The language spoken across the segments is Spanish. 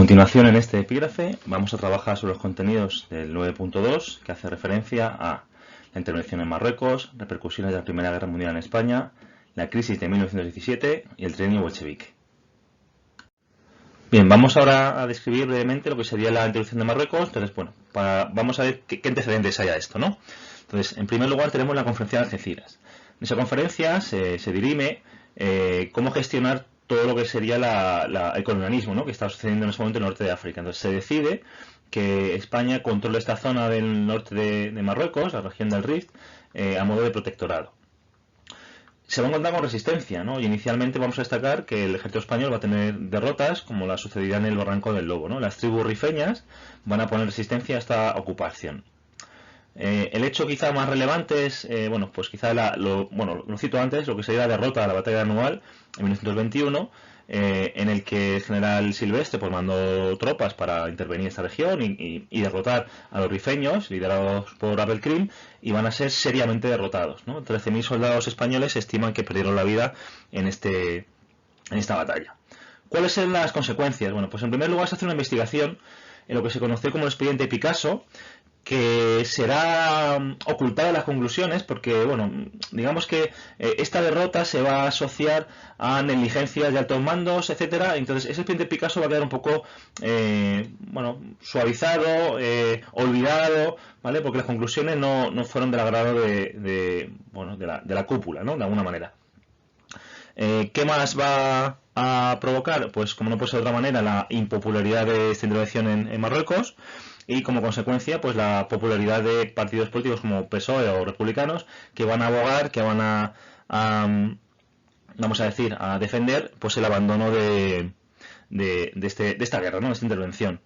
continuación, en este epígrafe, vamos a trabajar sobre los contenidos del 9.2, que hace referencia a la intervención en Marruecos, repercusiones de la Primera Guerra Mundial en España, la crisis de 1917 y el trienio bolchevique. Bien, vamos ahora a describir brevemente lo que sería la introducción de Marruecos. Entonces, bueno, vamos a ver qué antecedentes hay a esto, ¿no? Entonces, en primer lugar tenemos la conferencia de Algeciras. En esa conferencia se dirime cómo gestionar todo lo que sería el colonialismo, ¿no?, que está sucediendo en ese momento en el norte de África. Entonces se decide que España controle esta zona del norte de Marruecos, la región del Rift, a modo de protectorado. Se va a encontrar con resistencia, ¿no? Y inicialmente vamos a destacar que el ejército español va a tener derrotas, como la sucedida en el Barranco del Lobo, ¿no? Las tribus rifeñas van a poner resistencia a esta ocupación. El hecho quizá más relevante es, bueno, pues quizá lo cito antes, lo que sería la derrota de la batalla anual en 1921, en el que el general Silvestre pues mandó tropas para intervenir en esta región y derrotar a los rifeños, liderados por Abdelkrim, y van a ser seriamente derrotados, ¿no? 13.000 soldados españoles se estiman que perdieron la vida en esta batalla. ¿Cuáles son las consecuencias? Bueno, pues en primer lugar se hace una investigación en lo que se conoció como el expediente Picasso, que será ocultada las conclusiones porque, bueno, digamos que esta derrota se va a asociar a negligencias de altos mandos, etcétera. Entonces ese expediente Picasso va a quedar un poco suavizado, olvidado, ¿vale? Porque las conclusiones no fueron del agrado de la cúpula, ¿no?, de alguna manera. ¿Qué más va a provocar? Pues, como no puede ser de otra manera, la impopularidad de esta intervención en Marruecos, y como consecuencia pues la popularidad de partidos políticos como PSOE o republicanos, que van a abogar, que van a defender pues el abandono de esta guerra, ¿no?, de esta intervención.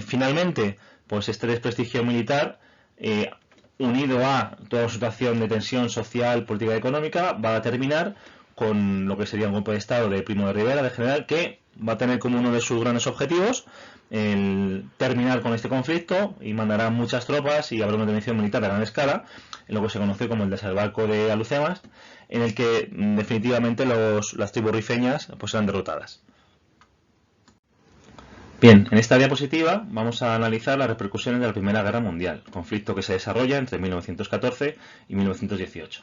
Finalmente, pues este desprestigio militar, unido a toda la situación de tensión social, política y económica, va a terminar con lo que sería un golpe de Estado de Primo de Rivera, de general, que va a tener como uno de sus grandes objetivos el terminar con este conflicto, y mandará muchas tropas y habrá una intervención militar a gran escala en lo que se conoce como el desembarco de Alhucemas, en el que definitivamente las tribus rifeñas pues serán derrotadas. Bien, en esta diapositiva vamos a analizar las repercusiones de la Primera Guerra Mundial, conflicto que se desarrolla entre 1914 y 1918.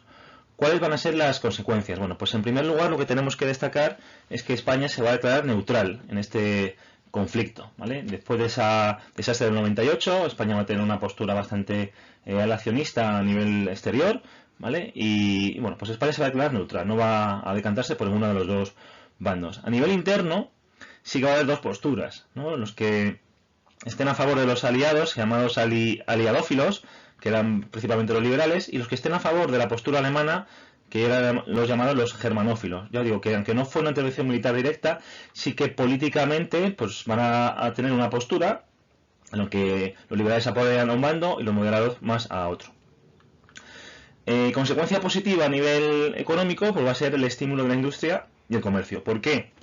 ¿Cuáles van a ser las consecuencias? Bueno, pues en primer lugar lo que tenemos que destacar es que España se va a declarar neutral en este conflicto, ¿vale? Después de esa desastre del 98, España va a tener una postura bastante alacionista a nivel exterior, ¿vale? Y bueno, pues España se va a declarar neutral, no va a decantarse por ninguno de los dos bandos. A nivel interno sí que va a haber dos posturas, ¿no? Los que estén a favor de los aliados, llamados aliadófilos, que eran principalmente los liberales, y los que estén a favor de la postura alemana, que eran los llamados los germanófilos. Ya digo que aunque no fue una intervención militar directa, sí que políticamente pues van a tener una postura en la que los liberales apoyan a un bando y los moderados más a otro. Consecuencia positiva a nivel económico pues va a ser el estímulo de la industria y el comercio. ¿Por qué?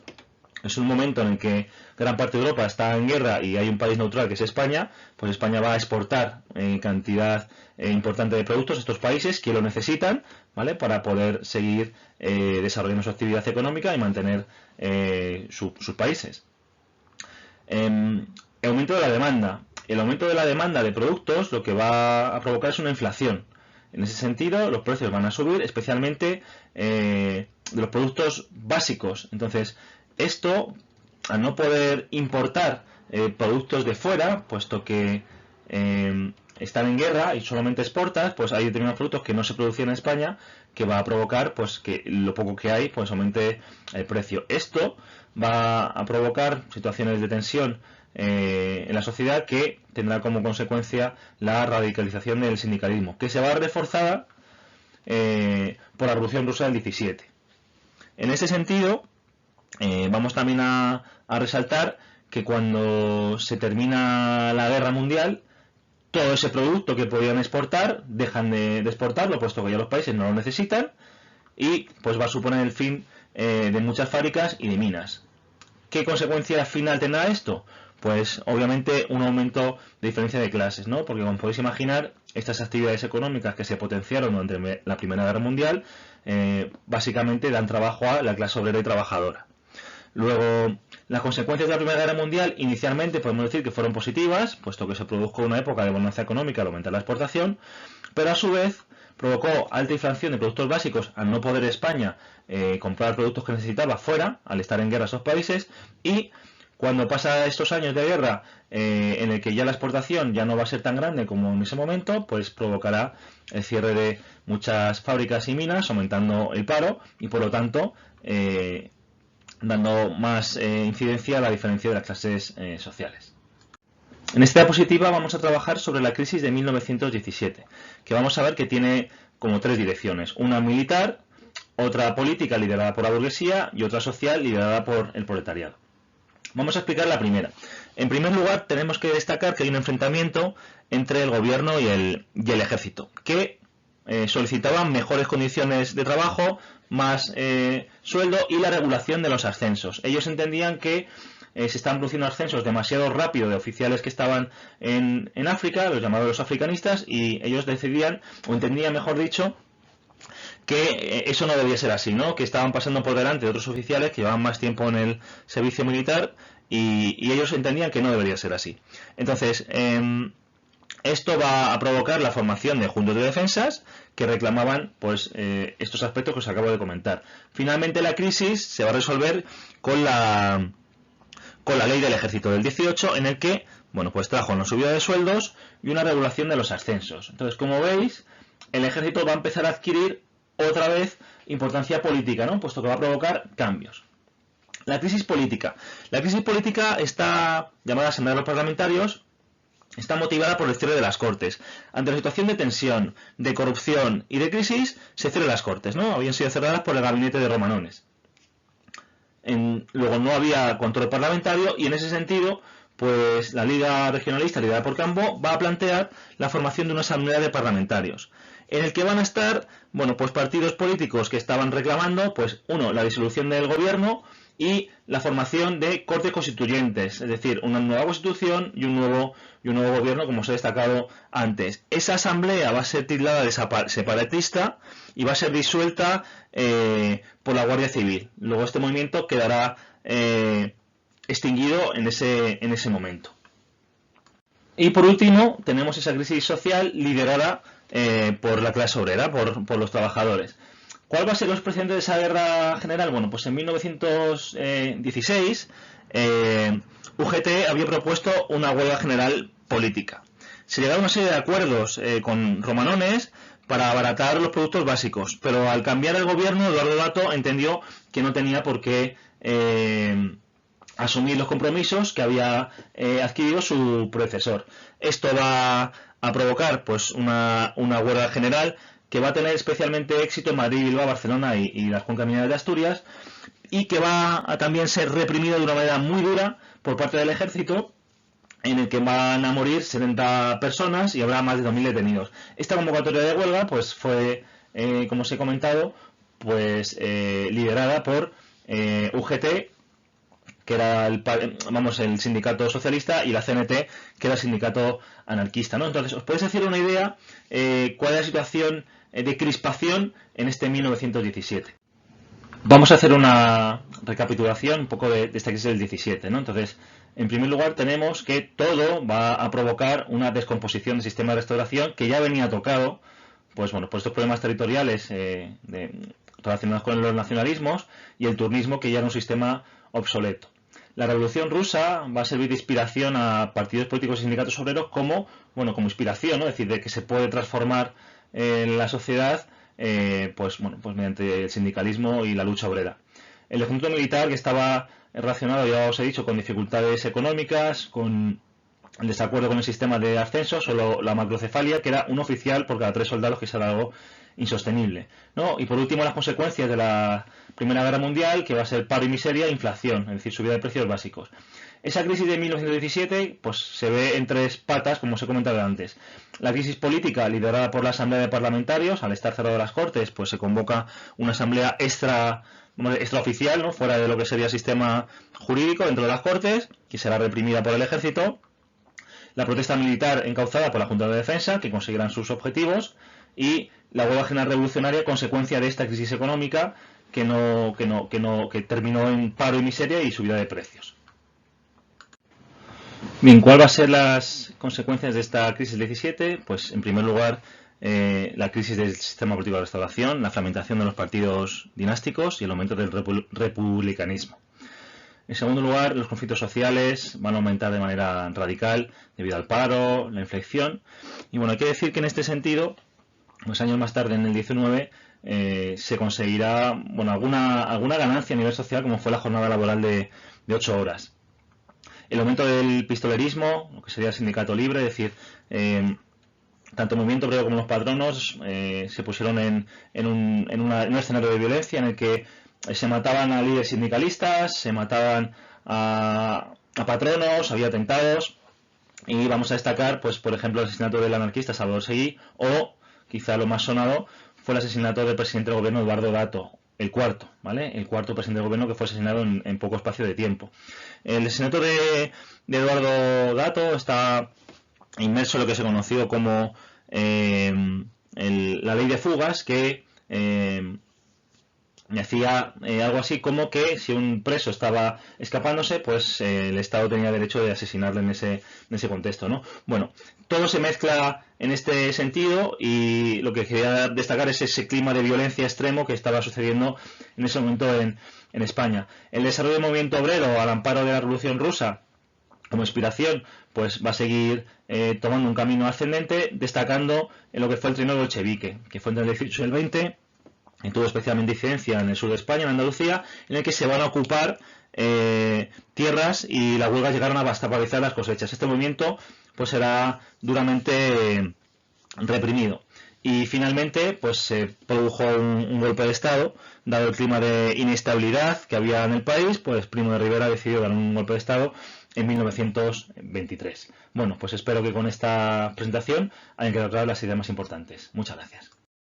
Es un momento en el que gran parte de Europa está en guerra y hay un país neutral que es España, pues España va a exportar cantidad importante de productos a estos países que lo necesitan, ¿vale?, para poder seguir desarrollando su actividad económica y mantener sus países. El aumento de la demanda. El aumento de la demanda de productos lo que va a provocar es una inflación. En ese sentido, los precios van a subir, especialmente de los productos básicos. Entonces, esto, al no poder importar productos de fuera, puesto que están en guerra y solamente exportas, pues hay determinados productos que no se producen en España, que va a provocar pues que lo poco que hay pues aumente el precio. Esto va a provocar situaciones de tensión en la sociedad, que tendrá como consecuencia la radicalización del sindicalismo, que se va a ver reforzada por la Revolución Rusa del 17. En ese sentido, vamos también a resaltar que cuando se termina la guerra mundial, todo ese producto que podían exportar dejan de exportarlo, puesto que ya los países no lo necesitan, y pues va a suponer el fin de muchas fábricas y de minas. ¿Qué consecuencia final tendrá esto? Pues obviamente un aumento de diferencia de clases, ¿no? Porque, como podéis imaginar, estas actividades económicas que se potenciaron durante la Primera Guerra Mundial básicamente dan trabajo a la clase obrera y trabajadora. Luego, las consecuencias de la Primera Guerra Mundial inicialmente podemos decir que fueron positivas, puesto que se produjo una época de bonanza económica al aumentar la exportación, pero a su vez provocó alta inflación de productos básicos al no poder España comprar productos que necesitaba fuera, al estar en guerra esos países, y cuando pasa estos años de guerra en el que ya la exportación ya no va a ser tan grande como en ese momento, pues provocará el cierre de muchas fábricas y minas, aumentando el paro y por lo tanto dando más incidencia a la diferencia de las clases sociales. En esta diapositiva vamos a trabajar sobre la crisis de 1917, que vamos a ver que tiene como tres direcciones: una militar, otra política liderada por la burguesía y otra social liderada por el proletariado. Vamos a explicar la primera. En primer lugar, tenemos que destacar que hay un enfrentamiento entre el gobierno y el ejército, que solicitaban mejores condiciones de trabajo, más sueldo y la regulación de los ascensos. Ellos entendían que se estaban produciendo ascensos demasiado rápido de oficiales que estaban en África, los llamados los africanistas, y ellos decidían, o entendían mejor dicho, que eso no debía ser así, ¿no? Que estaban pasando por delante de otros oficiales que llevaban más tiempo en el servicio militar y ellos entendían que no debería ser así. Entonces, esto va a provocar la formación de juntas de defensas que reclamaban pues estos aspectos que os acabo de comentar. Finalmente la crisis se va a resolver con la ley del ejército del 18, en el que, bueno, pues trajo una subida de sueldos y una regulación de los ascensos. Entonces, como veis, el ejército va a empezar a adquirir otra vez importancia política, ¿no? Puesto que va a provocar cambios. La crisis política. La crisis política está llamada Asamblea de los Parlamentarios, está motivada por el cierre de las Cortes. Ante la situación de tensión, de corrupción y de crisis, se cierran las Cortes, ¿no? Habían sido cerradas por el gabinete de Romanones. Luego no había control parlamentario y en ese sentido, pues la Liga Regionalista liderada por Cambó va a plantear la formación de una asamblea de parlamentarios, en el que van a estar, bueno, pues partidos políticos que estaban reclamando, pues uno, la disolución del gobierno y la formación de cortes constituyentes, es decir, una nueva constitución y un nuevo gobierno, como os he destacado antes. Esa asamblea va a ser tildada de separatista y va a ser disuelta por la Guardia Civil. Luego este movimiento quedará extinguido en ese momento. Y por último, tenemos esa crisis social liderada por la clase obrera, por los trabajadores. ¿Cuál va a ser los precedentes de esa guerra general? Bueno, pues en 1916 UGT había propuesto una huelga general política. Se llegaron a una serie de acuerdos con Romanones para abaratar los productos básicos, pero al cambiar el gobierno, Eduardo Dato entendió que no tenía por qué asumir los compromisos que había adquirido su predecesor. Esto va a provocar pues una huelga general que va a tener especialmente éxito en Madrid, Bilbao, Barcelona y las cuencas mineras de Asturias, y que va a también ser reprimida de una manera muy dura por parte del ejército, en el que van a morir 70 personas y habrá más de 2.000 detenidos. Esta convocatoria de huelga pues fue, como os he comentado, pues liderada por UGT, que era el sindicato socialista, y la CNT, que era el sindicato anarquista, ¿no? Entonces, os podéis hacer una idea cuál es la situación de crispación en este 1917. Vamos a hacer una recapitulación un poco de esta crisis del 17, ¿no? Entonces, en primer lugar tenemos que todo va a provocar una descomposición del sistema de restauración que ya venía tocado, pues bueno, por estos problemas territoriales relacionados con los nacionalismos y el turnismo, que ya era un sistema obsoleto. La Revolución Rusa va a servir de inspiración a partidos políticos y sindicatos obreros como inspiración, ¿no? Es decir, de que se puede transformar la sociedad pues mediante el sindicalismo y la lucha obrera. El ejército militar, que estaba relacionado, ya os he dicho, con dificultades económicas, con el desacuerdo con el sistema de ascensos o la macrocefalia, que era un oficial por cada 3 soldados, que era algo insostenible, ¿no? Y por último, las consecuencias de la Primera Guerra Mundial, que va a ser paro y miseria e inflación, es decir, subida de precios básicos. Esa crisis de 1917 pues se ve en tres patas, como os he comentado antes. La crisis política, liderada por la Asamblea de Parlamentarios. Al estar cerradas las Cortes, pues se convoca una asamblea extraoficial, ¿no? Fuera de lo que sería el sistema jurídico, dentro de las Cortes, que será reprimida por el ejército. La protesta militar encauzada por la Junta de Defensa, que conseguirán sus objetivos, y la huelga general revolucionaria, consecuencia de esta crisis económica, que terminó en paro y miseria y subida de precios. Bien, ¿cuál va a ser las consecuencias de esta crisis del 17? Pues en primer lugar, la crisis del sistema político de restauración, la fragmentación de los partidos dinásticos y el aumento del republicanismo. En segundo lugar, los conflictos sociales van a aumentar de manera radical debido al paro, la inflación. Y bueno, hay que decir que en este sentido, unos años más tarde, en el 19, se conseguirá alguna ganancia a nivel social, como fue la jornada laboral de 8 horas. El aumento del pistolerismo, lo que sería el sindicato libre, es decir, tanto el movimiento obrero como los patronos se pusieron en un escenario de violencia en el que se mataban a líderes sindicalistas, se mataban a patronos, había atentados, y vamos a destacar, pues por ejemplo, el asesinato del anarquista Salvador Seguí, o quizá lo más sonado fue el asesinato del presidente del gobierno Eduardo Dato, el cuarto, ¿vale? El cuarto presidente del gobierno que fue asesinado en poco espacio de tiempo. El asesinato de Eduardo Dato está inmerso en lo que se conoció como la ley de fugas, que hacía algo así como que si un preso estaba escapándose, pues el Estado tenía derecho de asesinarle en ese contexto, ¿no? Bueno, todo se mezcla en este sentido y lo que quería destacar es ese clima de violencia extremo que estaba sucediendo en ese momento en España. El desarrollo del movimiento obrero al amparo de la Revolución Rusa como inspiración, pues va a seguir tomando un camino ascendente, destacando en lo que fue el trienio bolchevique, que fue entre el 18 y el 20, y tuvo especialmente incidencia en el sur de España, en Andalucía, en el que se van a ocupar tierras y las huelgas llegaron a paralizar las cosechas. Este movimiento pues será duramente reprimido. Y finalmente pues se produjo un golpe de Estado, dado el clima de inestabilidad que había en el país, pues Primo de Rivera decidió dar un golpe de Estado en 1923. Bueno, pues espero que con esta presentación hayan quedado claras las ideas más importantes. Muchas gracias.